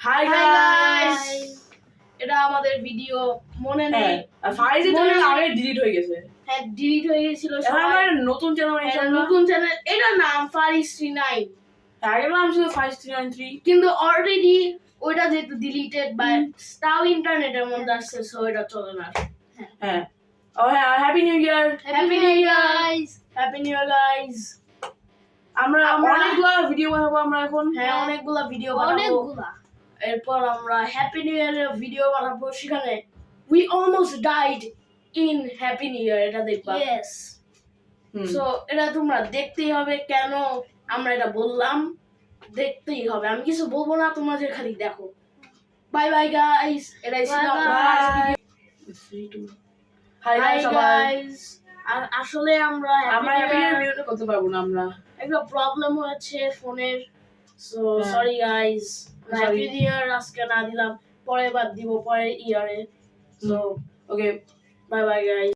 Hi guys, এটা আমাদের video মনে নেই। ফাইজে তো আগে ডিলিট হয়ে গেছে। হ্যাঁ, ডিলিট হয়ে গিয়েছিল। আমরা নতুন চ্যানেল এটা নাম ফারিস 39। আগের নাম ছিল ফারিস 393, কিন্তু অলরেডি ওইটা যেহেতু ডিলিটেড বাই স্টার ইন্টারনেটের মধ্যে আসছে, সো এটা চলে না। হ্যাঁ, ও হ্যাঁ, happy new year. Happy new year guys. Happy new year guys. আমরা অনেকগুলো ভিডিও বানাবো আমরা এখন। হ্যাঁ, অনেকগুলো ভিডিও বানাবো। এরপর আমরা হ্যাপি নিউ ইয়ারের ভিডিও বানাবো, সেখানে we almost died in happy new year এটা দেখবা। ইয়েস, সো এটা তোমরা দেখতেই হবে। কেন আমরা এটা বললাম, দেখতেই হবে। আমি কিছু বলবো না, তোমরা যে খালি দেখো। বাই বাই গাইস, এটাই ছিল আমাদের ভিডিও। Hi guys. আর আসলে আমরা হ্যাপি নিউ ইয়ার করতে পারবো না, আমরা একটা প্রবলেম হয়েছে ফোনের, so sorry guys. Happy new year আজকে না দিলাম, পরের বার দিব, পরের ইয়ারে। So okay, bye bye guys.